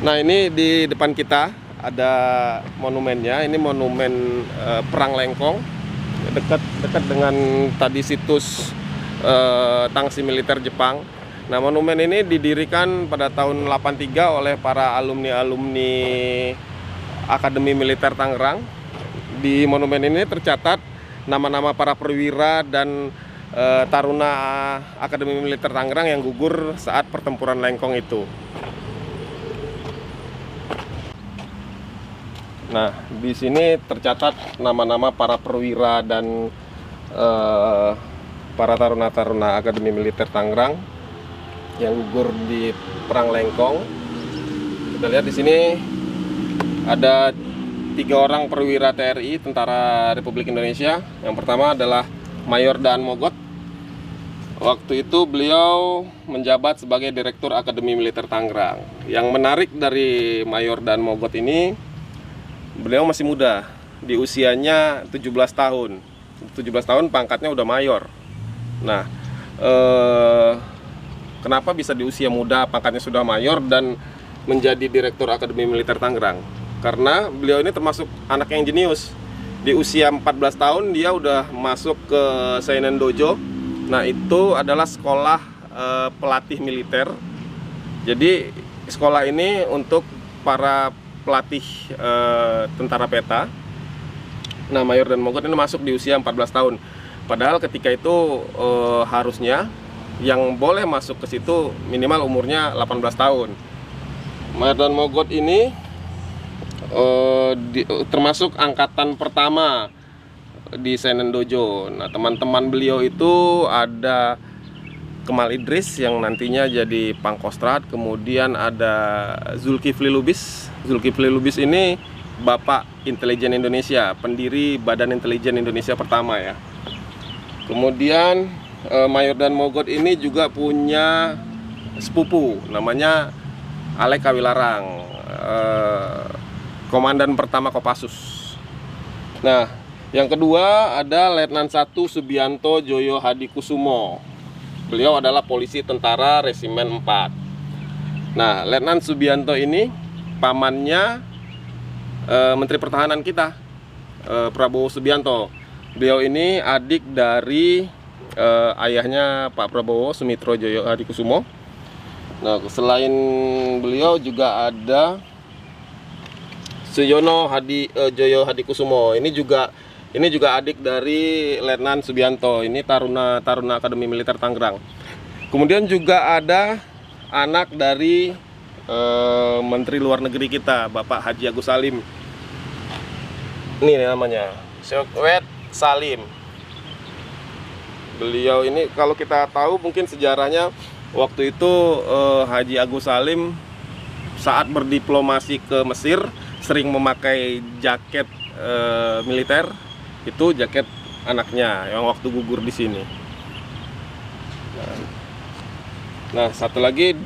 Nah, ini di depan kita ada monumennya. Ini monumen Perang Lengkong, dekat dengan tadi situs tangsi militer Jepang. Nah, monumen ini didirikan pada tahun 83 oleh para alumni Akademi Militer Tangerang. Di monumen ini tercatat nama-nama para perwira dan taruna Akademi Militer Tangerang yang gugur saat pertempuran Lengkong itu. Nah, di sini tercatat nama-nama para perwira dan para taruna-taruna Akademi Militer Tangerang yang gugur di Perang Lengkong. Kita lihat di sini ada 3 orang perwira TRI, Tentara Republik Indonesia. Yang pertama adalah Mayor Daan Mogot. Waktu itu beliau menjabat sebagai Direktur Akademi Militer Tangerang. Yang menarik dari Mayor Daan Mogot ini, beliau masih muda, di usianya 17 tahun. 17 tahun pangkatnya udah mayor. Nah, kenapa bisa di usia muda pangkatnya sudah mayor dan menjadi Direktur Akademi Militer Tangerang? Karena beliau ini termasuk anak yang jenius. Di usia 14 tahun dia udah masuk ke Seinen Dojo. Nah, itu adalah sekolah pelatih militer. Jadi sekolah ini untuk para pelatih tentara peta. Nah, Mayor Daan Mogot ini masuk di usia 14 tahun. Padahal ketika itu harusnya yang boleh masuk ke situ minimal umurnya 18 tahun. Mayor Daan Mogot ini termasuk angkatan pertama di Seinen Dojo. Nah, teman-teman beliau itu ada Kemal Idris yang nantinya jadi Pangkostrat, kemudian ada Zulkifli Lubis. Zulkifli Lubis ini Bapak Intelijen Indonesia, pendiri Badan Intelijen Indonesia pertama ya. Kemudian Mayor Daan Mogot ini juga punya sepupu namanya Alek Kawilarang, Komandan pertama Kopassus. Nah, yang kedua ada Letnan 1 Subianto Joyo Hadikusumo. Beliau adalah polisi tentara Resimen 4. Nah, Letnan Subianto ini pamannya Menteri Pertahanan kita, Prabowo Subianto. Beliau ini adik dari ayahnya Pak Prabowo, Sumitro Joyo Hadikusumo. Nah, selain beliau juga ada Suyono Joyo Hadikusumo. Ini juga adik dari Letnan Subianto. Ini taruna Akademi Militer Tangerang. Kemudian juga ada anak dari Menteri Luar Negeri kita, Bapak Haji Agus Salim. Ini namanya Syowet Salim. Beliau ini kalau kita tahu mungkin sejarahnya, waktu itu Haji Agus Salim saat berdiplomasi ke Mesir sering memakai jaket militer. Itu jaket anaknya yang waktu gugur di sini. Nah, satu lagi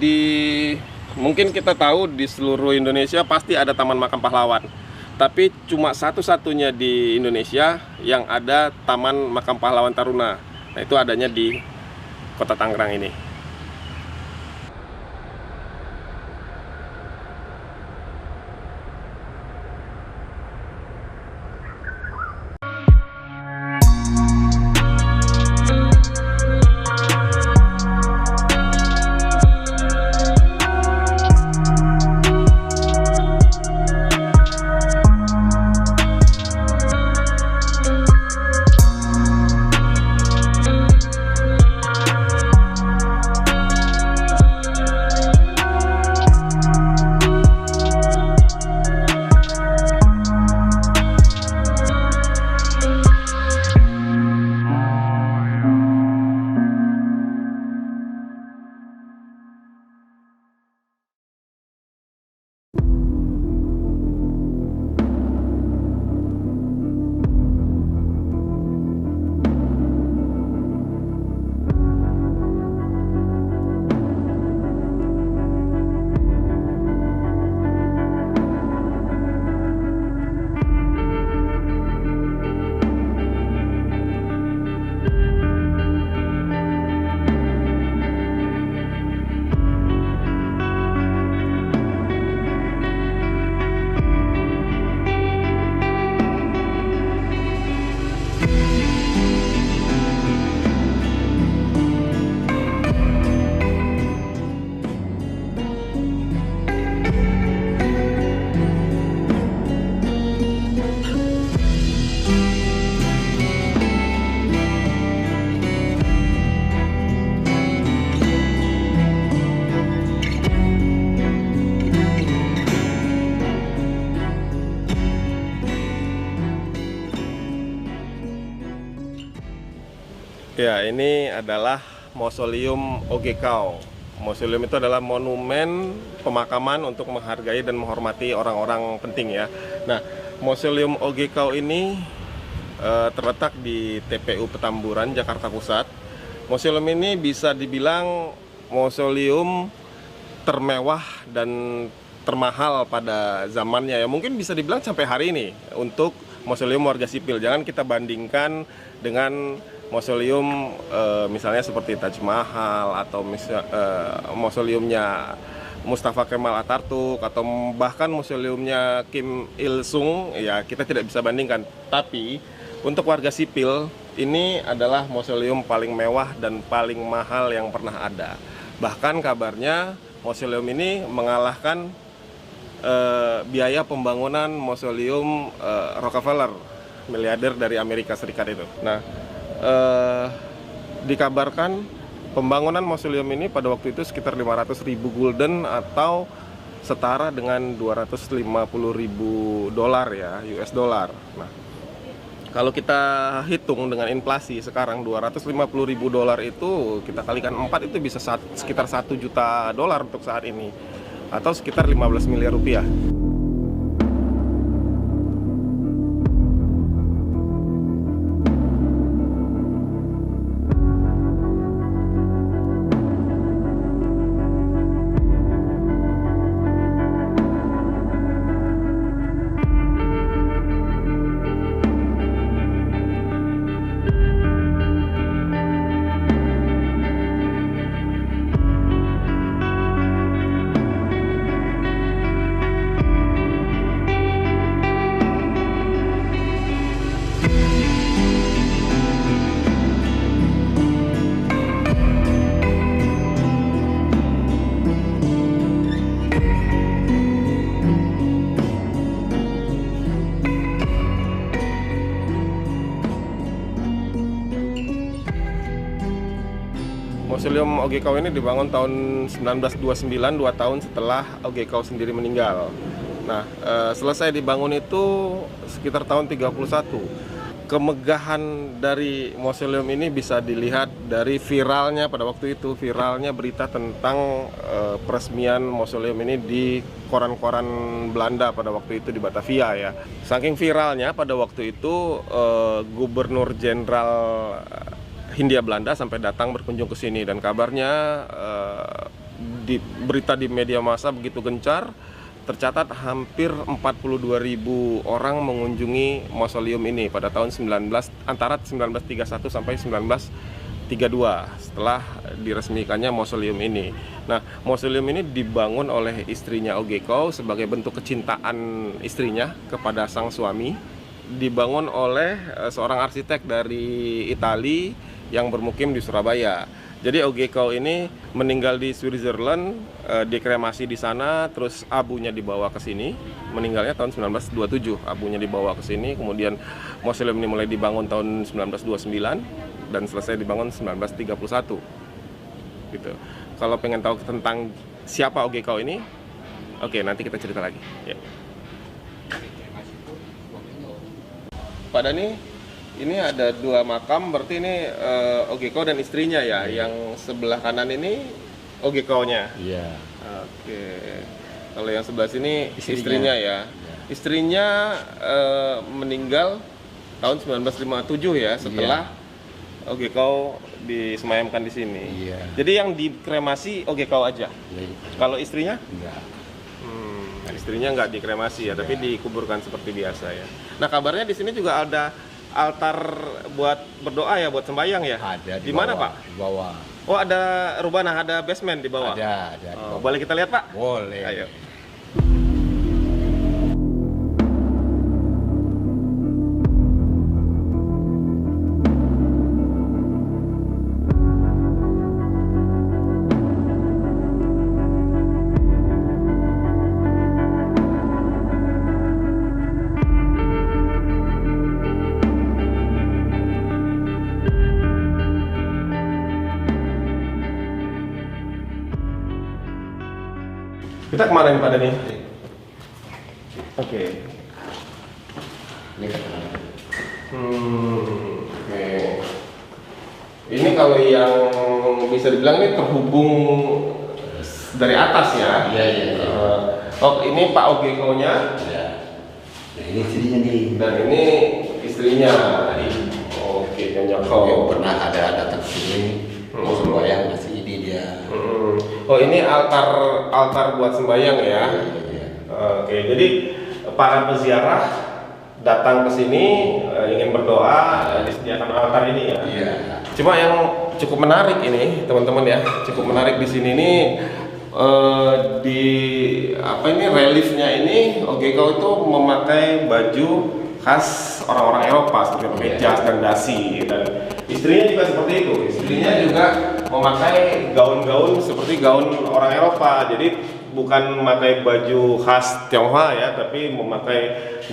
mungkin kita tahu di seluruh Indonesia pasti ada Taman Makam Pahlawan. Tapi cuma satu-satunya di Indonesia yang ada Taman Makam Pahlawan Taruna. Nah, itu adanya di Kota Tangerang ini. Ya, ini adalah Mausoleum Ogekau. Mausoleum itu adalah monumen pemakaman untuk menghargai dan menghormati orang-orang penting ya. Nah, Mausoleum Ogekau ini terletak di TPU Petamburan, Jakarta Pusat. Mausoleum ini bisa dibilang mausoleum termewah dan termahal pada zamannya ya. Mungkin bisa dibilang sampai hari ini untuk mausoleum warga sipil. Jangan kita bandingkan dengan mausoleum misalnya seperti Taj Mahal atau mausoleumnya Mustafa Kemal Atatürk atau bahkan mausoleumnya Kim Il Sung ya, kita tidak bisa bandingkan. Tapi untuk warga sipil ini adalah mausoleum paling mewah dan paling mahal yang pernah ada. Bahkan kabarnya mausoleum ini mengalahkan biaya pembangunan mausoleum Rockefeller, miliarder dari Amerika Serikat itu. Nah, dikabarkan pembangunan mausoleum ini pada waktu itu sekitar 500.000 gulden atau setara dengan 250.000 dolar ya, US dollar. Nah, kalau kita hitung dengan inflasi sekarang 250.000 dolar itu kita kalikan 4 itu bisa sekitar 1 juta dolar untuk saat ini atau sekitar 15 miliar rupiah. Mausoleum Ogekau ini dibangun tahun 1929, 2 tahun setelah Ogekau sendiri meninggal. Nah, selesai dibangun itu sekitar tahun 31. Kemegahan dari mausoleum ini bisa dilihat dari viralnya pada waktu itu, viralnya berita tentang peresmian mausoleum ini di koran-koran Belanda pada waktu itu di Batavia ya. Saking viralnya pada waktu itu Gubernur Jenderal Hindia Belanda sampai datang berkunjung ke sini, dan kabarnya berita di media massa begitu gencar, tercatat hampir 42.000 orang mengunjungi mausoleum ini pada tahun antara 1931 sampai 1932 setelah diresmikannya mausoleum ini. Nah, mausoleum ini dibangun oleh istrinya Ogekau sebagai bentuk kecintaan istrinya kepada sang suami. Dibangun oleh seorang arsitek dari Italia yang bermukim di Surabaya. Jadi Ogekau ini meninggal di Switzerland, dikremasi di sana, terus abunya dibawa ke sini. Meninggalnya tahun 1927, abunya dibawa ke sini. Kemudian mausoleum ini mulai dibangun tahun 1929 dan selesai dibangun 1931. Gitu. Kalau pengen tahu tentang siapa Ogekau ini, oke, nanti kita cerita lagi. Ya. Pak Dani, ini ada 2 makam, berarti ini Ogekau dan istrinya ya. Yang sebelah kanan ini Ogekau-nya.
Iya.
Oke. Kalau yang sebelah sini istrinya ya. Istrinya meninggal tahun 1957 ya, setelah Ogekau disemayamkan di sini.
Iya.
Jadi yang dikremasi Ogekau aja.
Iya.
Kalau istrinya?
Enggak.
Istrinya nggak dikremasi ya, tapi dikuburkan seperti biasa ya. Nah, kabarnya di sini juga ada altar buat berdoa ya, buat sembahyang ya?
Ada
di mana, Pak?
Di bawah.
Oh, ada rubana, ada basement di bawah.
Ada di
Oh,
bawah.
boleh kita lihat, Pak?
Boleh.
Ayo. Kita kemana nih Pak Dani? Oke. Oke. Ini kalau yang bisa dibilang ini terhubung dari atas ya.
Iya, iya, iya.
Oh, ini Pak Ogeko-nya.
Ya. Nah, ini istrinya nih.
Dan ini istrinya. Oke, Nyonya
Yang
Ko.
pernah ada datang ke sini, mau sembahyang masih ini dia.
Oh, ini altar buat sembahyang ya.
Iya.
Oke, jadi para peziarah datang ke sini ingin berdoa, disediakan altar ini ya.
Iya.
Cuma yang cukup menarik ini, teman-teman ya, cukup menarik di sini nih di apa ini reliefnya ini Ogeko itu memakai baju khas orang-orang Eropa seperti pakai jas dan dasi, dan istrinya juga seperti itu. Istrinya juga memakai gaun-gaun seperti gaun orang Eropa. Jadi bukan memakai baju khas Tionghoa ya, tapi memakai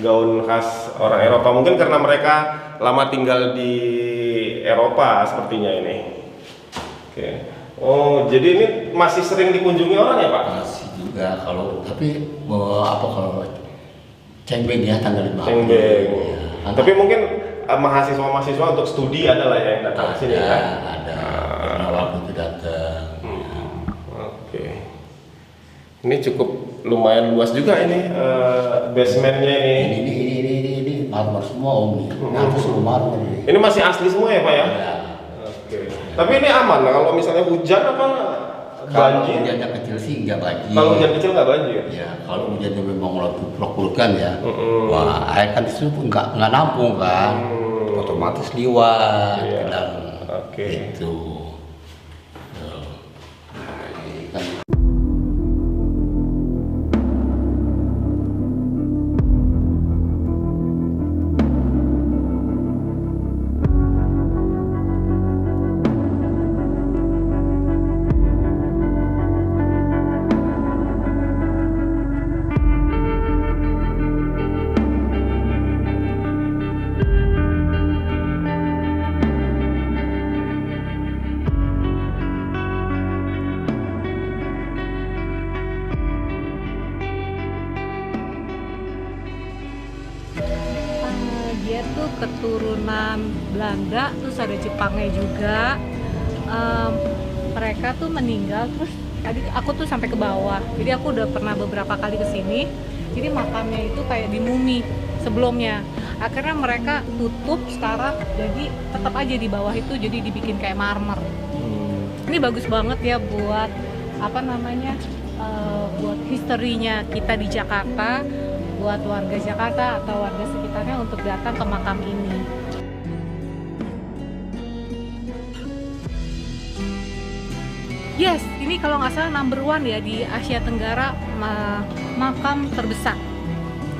gaun khas orang Eropa. Mungkin karena mereka lama tinggal di Eropa sepertinya ini. Oke. Oh, jadi ini masih sering dikunjungi orang ya, Pak?
Masih juga kalau tapi kalau cengbeng ya tanggal 5.
Cengbeng.
Ya.
Tapi mungkin mahasiswa-mahasiswa untuk studi adalah ya yang datang ke sini ya.
Ada. Pernah waktu itu datang.
Oke. Ini cukup lumayan luas juga ini basementnya ini.
Ini marmer semua om nih. Nah, itu semua marmer nih.
Ini masih asli semua ya, Pak ya?
Ya.
Oke. Tapi ini aman lah kalau misalnya hujan apa
Kalau
banjir?
hujannya kecil sih nggak banjir.
Kalau hujan kecil nggak banjir?
Ya, kalau hujannya memang lok-lokan ya, wah air kan di situ pun nggak nampung kan, otomatis liwat
Iya.
ke dalam.
Oke.
Itu. Kan.
Dia tuh keturunan Belanda, terus ada Jepangnya juga. Mereka tuh meninggal, terus tadi aku tuh sampai ke bawah. Jadi aku udah pernah beberapa kali ke sini. Jadi makamnya itu kayak di mumi sebelumnya. Akhirnya mereka tutup sekarang, jadi tetap aja di bawah itu jadi dibikin kayak marmer. Ini bagus banget ya buat apa namanya? Buat historinya kita di Jakarta, buat warga Jakarta atau warga sekitarnya untuk datang ke makam ini. Yes, ini kalau nggak salah number 1 ya di Asia Tenggara makam terbesar.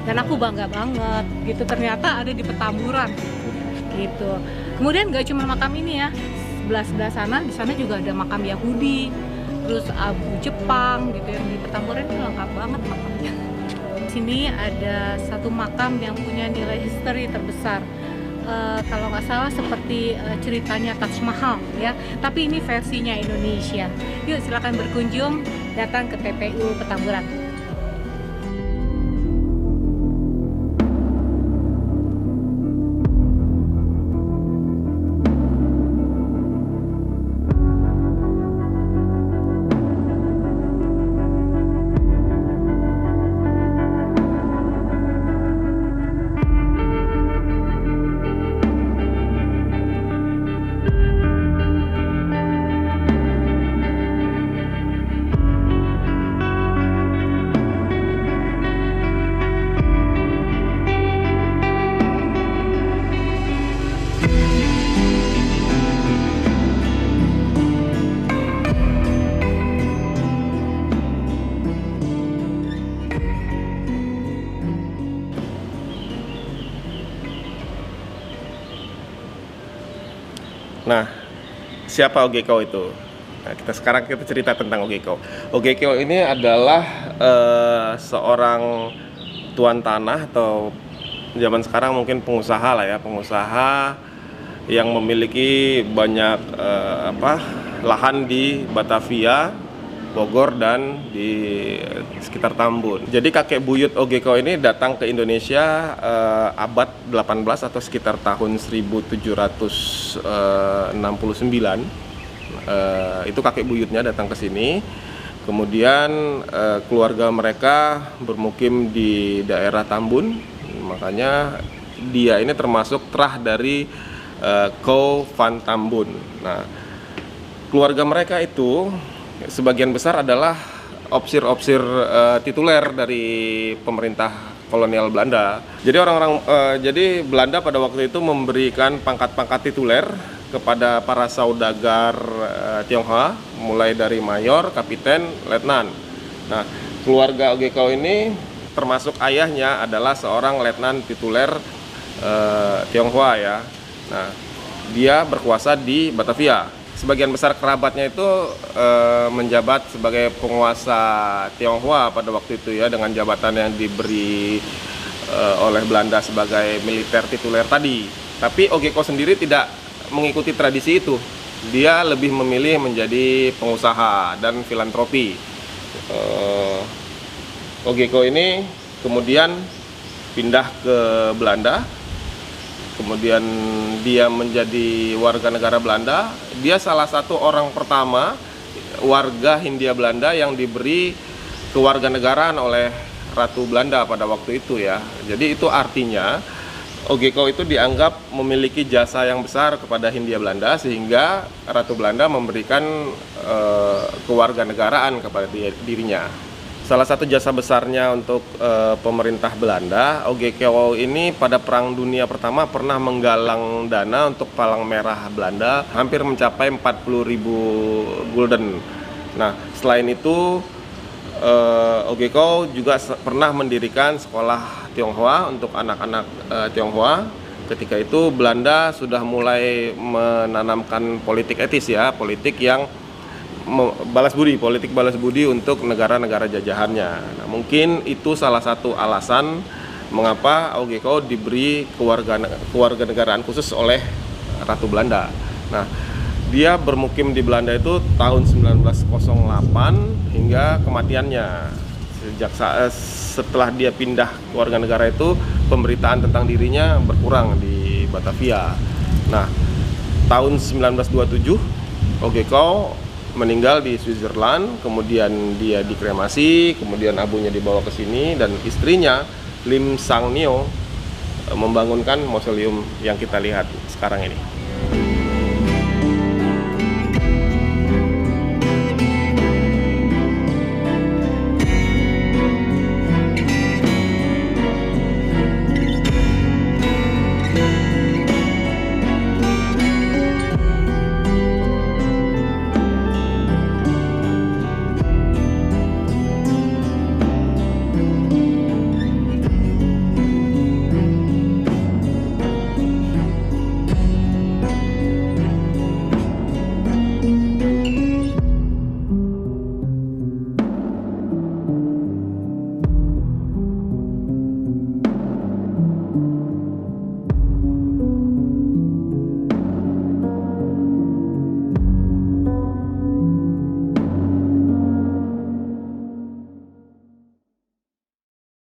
Dan aku bangga banget gitu, ternyata ada di Petamburan gitu. Kemudian nggak cuma makam ini ya, sebelah sana, di sana juga ada makam Yahudi, terus Abu Jepang gitu, yang di Petamburan itu lengkap banget makamnya. Di sini ada satu makam yang punya nilai history terbesar. Kalau nggak salah seperti ceritanya Taj Mahal ya, tapi ini versinya Indonesia. Yuk silakan berkunjung, datang ke TPU Petamburan.
Nah, siapa Ogeko itu? Nah, sekarang kita cerita tentang Ogeko. Ogeko ini adalah seorang tuan tanah atau zaman sekarang mungkin pengusaha lah ya, pengusaha yang memiliki banyak lahan di Batavia Bogor dan di sekitar Tambun. Jadi kakek buyut Ogeko ini datang ke Indonesia abad 18 atau sekitar tahun 1769. Itu kakek buyutnya datang ke sini. Kemudian keluarga mereka bermukim di daerah Tambun. Makanya dia ini termasuk terah dari Ko Van Tambun. Nah, keluarga mereka itu sebagian besar adalah opsir-opsir tituler dari pemerintah kolonial Belanda. Jadi jadi Belanda pada waktu itu memberikan pangkat-pangkat tituler kepada para saudagar Tionghoa, mulai dari mayor, kapiten, letnan. Nah, keluarga Ogeko ini termasuk ayahnya adalah seorang letnan tituler Tionghoa ya. Nah, dia berkuasa di Batavia. Sebagian besar kerabatnya itu menjabat sebagai penguasa Tionghoa pada waktu itu ya, dengan jabatan yang diberi oleh Belanda sebagai militer tituler tadi. Tapi Ogeko sendiri tidak mengikuti tradisi itu. Dia lebih memilih menjadi pengusaha dan filantropi. Ogeko ini kemudian pindah ke Belanda. Kemudian dia menjadi warga negara Belanda. Dia salah satu orang pertama warga Hindia Belanda yang diberi kewarganegaraan oleh Ratu Belanda pada waktu itu ya. Jadi itu artinya Ogeko itu dianggap memiliki jasa yang besar kepada Hindia Belanda, sehingga Ratu Belanda memberikan kewarganegaraan kepada dirinya. Salah satu jasa besarnya untuk pemerintah Belanda, Ogeko ini pada Perang Dunia Pertama pernah menggalang dana untuk Palang Merah Belanda hampir mencapai 40.000 gulden. Nah, selain itu Ogeko juga pernah mendirikan sekolah Tionghoa untuk anak-anak Tionghoa. Ketika itu Belanda sudah mulai menanamkan politik etis ya, politik yang politik balas budi untuk negara-negara jajahannya. Nah, mungkin itu salah satu alasan mengapa Ogeko diberi kewarganegaraan khusus oleh Ratu Belanda. Nah, dia bermukim di Belanda itu tahun 1908 hingga kematiannya. Setelah dia pindah ke warga negara itu, pemberitaan tentang dirinya berkurang di Batavia. Nah, tahun 1927 Ogeko meninggal di Switzerland, kemudian dia dikremasi, kemudian abunya dibawa ke sini, dan istrinya Lim Sang Nio membangunkan mausoleum yang kita lihat sekarang ini.